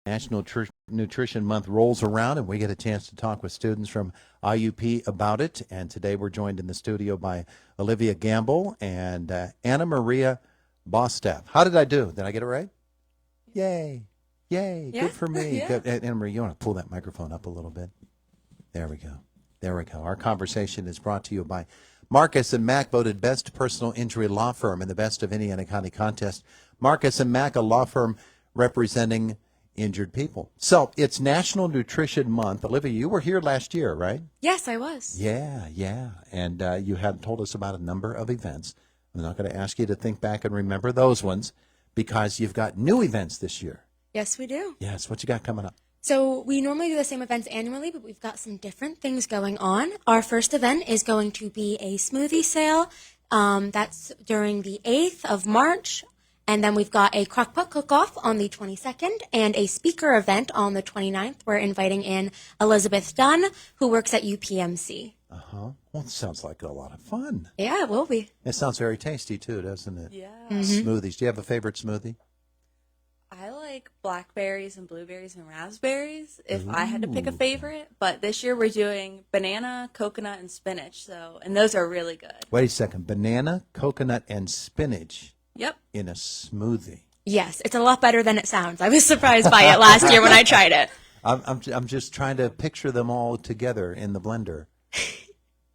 National Nutrition Month rolls around, and we get a chance to talk with students from IUP about it. And today we're joined in the studio by Olivia Gambill and Anna Maria Bostaph. How did I do? Did I get it right? Yay. Yay. Yeah. Good for me. Yeah. Good. Anna Maria, you want to pull that microphone up a little bit? There we go. There we go. Our conversation is brought to you by Marcus and Mack, voted best personal injury law firm in the Best of Indiana County contest. Marcus and Mack, a law firm representing injured people. So it's National Nutrition Month. Olivia, you were here last year, right? Yes, I was. Yeah. And you had told us about a number of events. I'm not going to ask you to think back and remember those ones because you've got new events this year. Yes, we do. Yes. What you got coming up? So we normally do the same events annually, but we've got some different things going on. Our first event is going to be a smoothie sale. That's during the 8th of March. And then we've got a crockpot cook-off on the 22nd and a speaker event on the 29th. We're inviting in Elizabeth Dunn, who works at UPMC. Uh-huh. Well, it sounds like a lot of fun. Yeah, it will be. It sounds very tasty, too, doesn't it? Yeah. Mm-hmm. Smoothies. Do you have a favorite smoothie? I like blackberries and blueberries and raspberries if I had to pick a favorite. But this year we're doing banana, coconut, and spinach. And those are really good. Wait a second. Banana, coconut, and spinach. Yep. In a smoothie. Yes, it's a lot better than it sounds. I was surprised by it last year when I tried it. I'm just trying to picture them all together in the blender.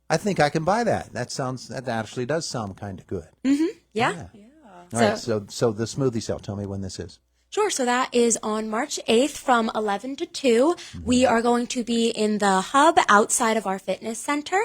I think I can buy that. That actually does sound kind of good. Mm-hmm. Yeah. All right. So the smoothie sale. Tell me when this is. Sure. So that is on March 8th from 11 to 2. We are going to be in the hub outside of our fitness center.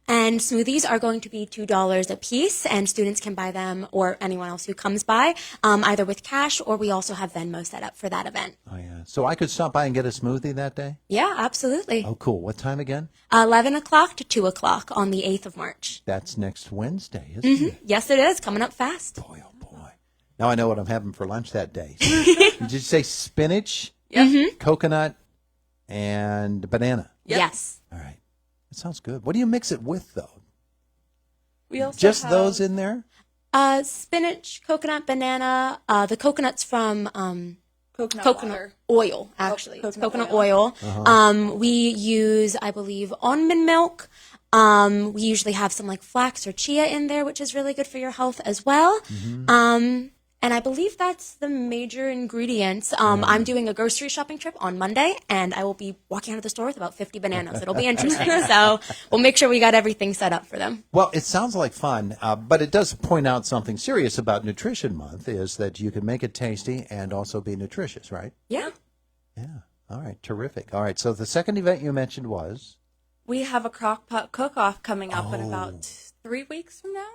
And smoothies are going to be $2 a piece, and students can buy them, or anyone else who comes by, either with cash, or we also have Venmo set up for that event. Oh, yeah. So I could stop by and get a smoothie that day? Yeah, absolutely. Oh, cool. What time again? 11 o'clock to 2 o'clock on the 8th of March. That's next Wednesday, isn't it? Yes, it is. Coming up fast. Boy, oh, boy. Now I know what I'm having for lunch that day. Did you say spinach, coconut, and banana? Yep. Yes. All right. It sounds good. What do you mix it with, though? We also Just have those in there? Spinach, coconut, banana. The coconut's from coconut oil, actually. Oh, It's coconut oil. We use, I believe, almond milk. We usually have some like flax or chia in there, which is really good for your health as well. And I believe that's the major ingredients. I'm doing a grocery shopping trip on Monday, and I will be walking out of the store with about 50 bananas. It'll be interesting. So we'll make sure we got everything set up for them. Well, it sounds like fun, but it does point out something serious about Nutrition Month is that you can make it tasty and also be nutritious, right? Yeah. Yeah. All right. Terrific. All right. So the second event you mentioned was? We have a crockpot cook-off coming up in about 3 weeks from now.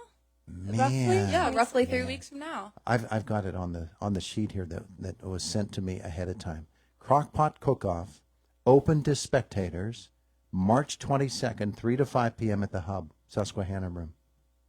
Roughly 3 weeks from now. I've got it on the sheet here that was sent to me ahead of time. Crockpot Cook-Off, open to spectators, March 22nd, 3 to 5 p.m. at the Hub, Susquehanna Room.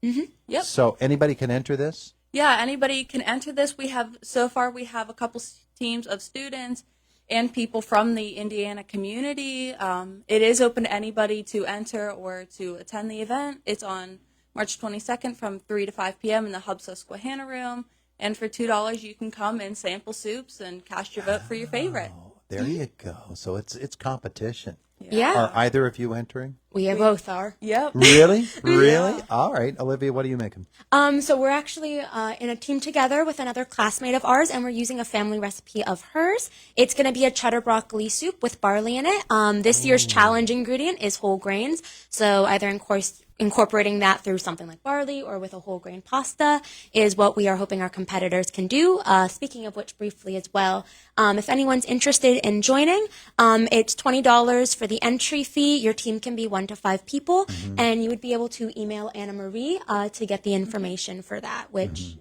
Yep. So anybody can enter this? Yeah, anybody can enter this. So far we have a couple teams of students and people from the Indiana community. It is open to anybody to enter or to attend the event. It's on March 22nd from 3 to 5 p.m. in the Hub Susquehanna Room. And for $2, you can come and sample soups and cast your vote for your favorite. There you go. So it's competition. Yeah. Are either of you entering? We both are. Yep. Really? Really? All right. Olivia, what are you making? So we're actually in a team together with another classmate of ours, and we're using a family recipe of hers. It's going to be a cheddar broccoli soup with barley in it. This year's challenge ingredient is whole grains. So either incorporating that through something like barley or with a whole grain pasta is what we are hoping our competitors can do. Speaking of which, briefly as well, if anyone's interested in joining, it's $20 for the entry fee. Your team can be 1 to 5 people, and you would be able to email Anna Marie to get the information for that, which, you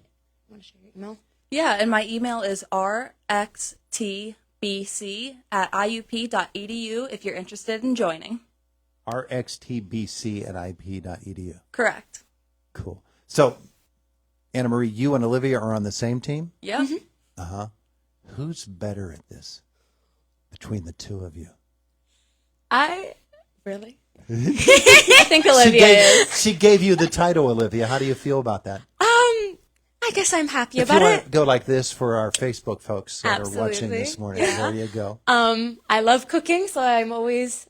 want to share your email? Yeah, and my email is rxtbc@iup.edu if you're interested in joining. rxtbc@ip.edu. Correct. Cool. So, Anna Marie, you and Olivia are on the same team? Yep. Who's better at this between the two of you? Really? I think Olivia is. She gave you the title, Olivia. How do you feel about that? I I guess I'm happy If about you it. want to go like this for our Facebook folks that are watching Absolutely. this morning, Yeah. there you go. I love cooking, so I'm always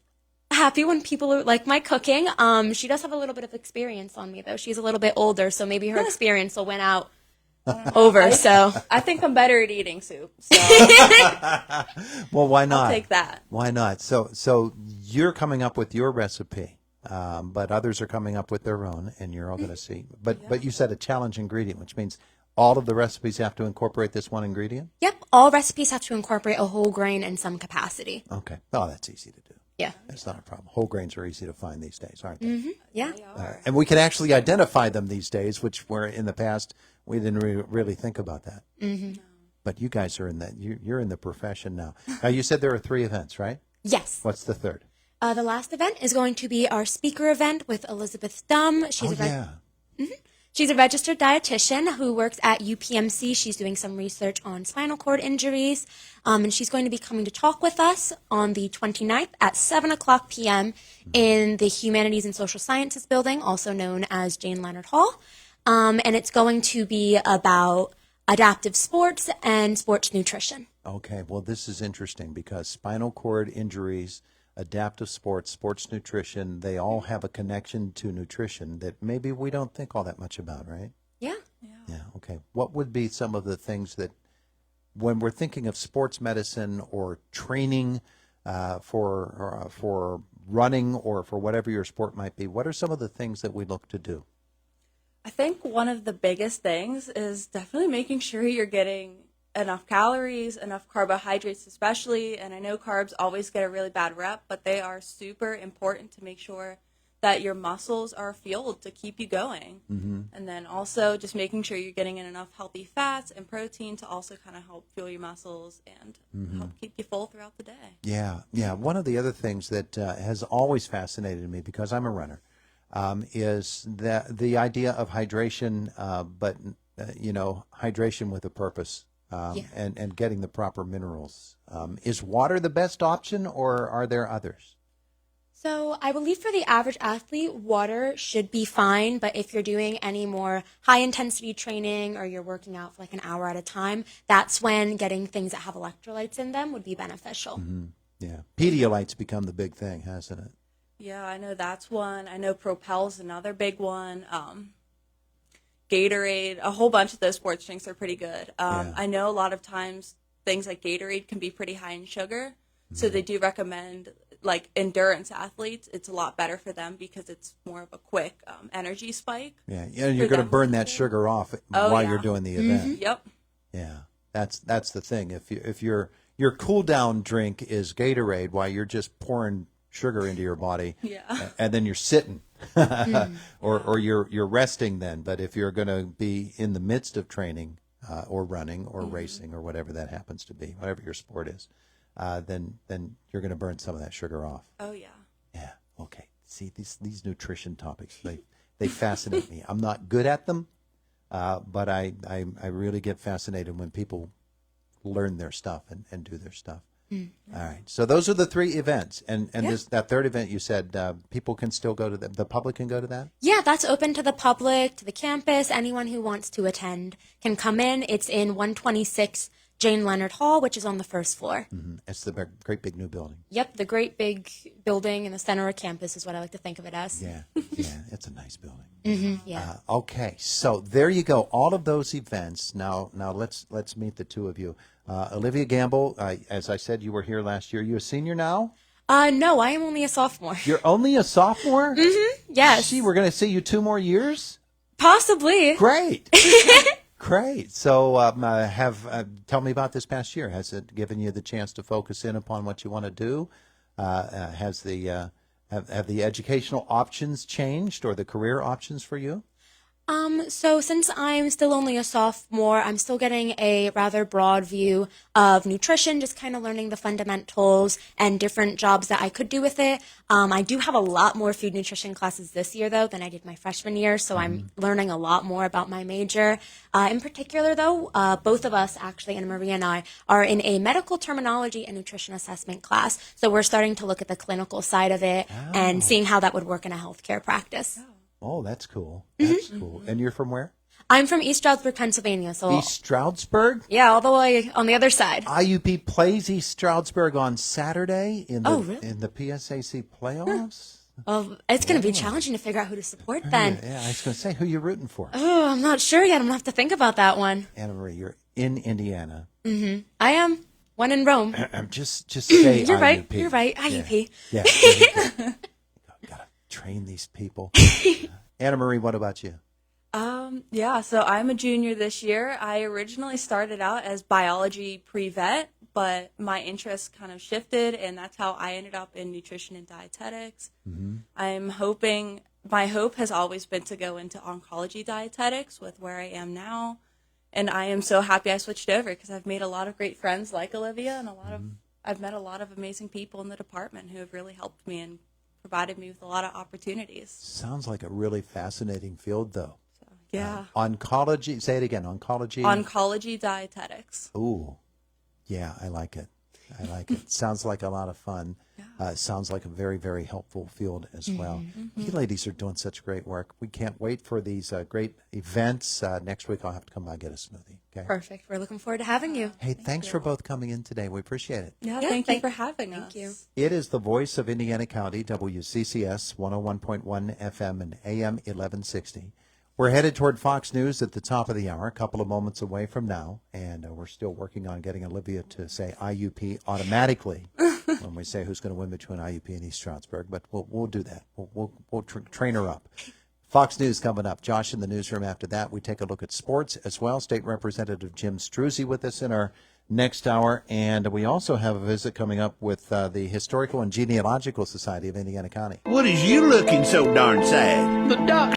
happy when people like my cooking. She does have a little bit of experience on me, though. She's a little bit older, so maybe her experience will win out over. So I think I'm better at eating soup. So Well, why not? I'll take that. Why not? So you're coming up with your recipe, but others are coming up with their own, and you're all going to see. But you said a challenge ingredient, which means all of the recipes have to incorporate this one ingredient? yep, all recipes have to incorporate a whole grain in some capacity. Okay. Oh, that's easy to do. Yeah. That's not a problem. Whole grains are easy to find these days, aren't they? Yeah. And we can actually identify them these days, which were in the past we didn't really think about that. But you guys are in that. You're in the profession now. Now you said there are 3 events, right? Yes. What's the third? The last event is going to be our speaker event with Elizabeth Dumm. She's a registered dietitian who works at UPMC. She's doing some research on spinal cord injuries, and she's going to be coming to talk with us on the 29th at 7 o'clock p.m. in the Humanities and Social Sciences building, also known as Jane Leonard Hall. And it's going to be about adaptive sports and sports nutrition. Okay. Well, this is interesting because spinal cord injuries, adaptive sports, sports nutrition, they all have a connection to nutrition that maybe we don't think all that much about, right? Yeah. Yeah. Okay. What would be some of the things that, when we're thinking of sports medicine or training for running or for whatever your sport might be, what are some of the things that we look to do? I think one of the biggest things is definitely making sure you're getting enough calories, enough carbohydrates especially, and I know carbs always get a really bad rep, but they are super important to make sure that your muscles are fueled to keep you going. And then also just making sure you're getting in enough healthy fats and protein to also kind of help fuel your muscles and help keep you full throughout the day. Yeah. One of the other things that has always fascinated me, because I'm a runner, is the idea of hydration, but hydration with a purpose. And getting the proper minerals. Is water the best option, or are there others? So I believe for the average athlete, water should be fine. But if you're doing any more high intensity training or you're working out for like an hour at a time, that's when getting things that have electrolytes in them would be beneficial. Yeah. Pedialyte's become the big thing, hasn't it? Yeah, I know that's one. I know Propel's another big one. Gatorade, a whole bunch of those sports drinks are pretty good. I know a lot of times things like Gatorade can be pretty high in sugar, so they do recommend, like endurance athletes, it's a lot better for them because it's more of a quick energy spike. Yeah, you're going to burn that sugar off while you're doing the event. Yep. Yeah, that's the thing. If your cool down drink is Gatorade while you're just pouring sugar into your body, and then you're sitting. or you're resting then. But if you're going to be in the midst of training or running or racing or whatever that happens to be, whatever your sport is, then you're going to burn some of that sugar off. Oh yeah. Yeah. Okay. See, these nutrition topics, they fascinate me. I'm not good at them, but I really get fascinated when people learn their stuff and do their stuff. All right. So those are the 3 events, and that third event you said people can still go to the public can go to that. Yeah, that's open to the public, to the campus. Anyone who wants to attend can come in. It's in 126 Jane Leonard Hall, which is on the first floor. It's the great big new building. Yep, the great big building in the center of campus is what I like to think of it as. Yeah, it's a nice building. Yeah. Okay, so there you go. All of those events. Now let's meet the 2 of you. Olivia Gambill, as I said, you were here last year. You a senior now? No, I am only a sophomore. You're only a sophomore? Yes. Gee, we're going to see you 2 more years? Possibly. Great. Great. So tell me about this past year. Has it given you the chance to focus in upon what you want to do? Have the educational options changed, or the career options for you? So since I'm still only a sophomore, I'm still getting a rather broad view of nutrition, just kind of learning the fundamentals and different jobs that I could do with it. I do have a lot more food nutrition classes this year, though, than I did my freshman year, so I'm learning a lot more about my major. In particular, though, both of us, actually, Anna Maria and I, are in a medical terminology and nutrition assessment class, so we're starting to look at the clinical side of it and seeing how that would work in a healthcare practice. Oh, that's cool. That's cool. And you're from where? I'm from East Stroudsburg, Pennsylvania. So East Stroudsburg? yeah, all the way on the other side. IUP plays East Stroudsburg on Saturday in the, Oh, really? in the PSAC playoffs? Well, it's going to be challenging to figure out who to support then. Yeah, I was going to say, who you rooting for? Oh, I'm not sure yet. I'm going to have to think about that one. Anna Marie, you're in Indiana. I am. One in Rome. Just say You're IUP. right. You're right. IUP. Yeah. Gotta train these people. Anna Marie, what about you? Yeah, so I'm a junior this year. I originally started out as biology pre-vet, but my interests kind of shifted, and that's how I ended up in nutrition and dietetics. I'm hoping, my hope has always been to go into oncology dietetics with where I am now, and I am so happy I switched over because I've made a lot of great friends like Olivia, and I've met a lot of amazing people in the department who have really helped me and provided me with a lot of opportunities. Sounds like a really fascinating field, though. Yeah. Oncology, say it again, oncology. Oncology dietetics. Ooh, yeah, I like it. I like it. Sounds like a lot of fun. Sounds like a very, very helpful field as well. You ladies are doing such great work. We can't wait for these great events. Next week I'll have to come by and get a smoothie. Okay. Perfect. We're looking forward to having you. Hey, thanks for both coming in today. We appreciate it. Yeah, Yeah, thank you for having us. Thank you. It is the voice of Indiana County, WCCS 101.1 FM and AM 1160. We're headed toward Fox News at the top of the hour, a couple of moments away from now, and we're still working on getting Olivia to say IUP automatically when we say who's going to win between IUP and East Stroudsburg, but we'll do that. We'll train her up. Fox News coming up. Josh in the newsroom after that. We take a look at sports as well. State Representative Jim Struzzi with us in our next hour, and we also have a visit coming up with the Historical and Genealogical Society of Indiana County. What is you looking so darn sad? The doc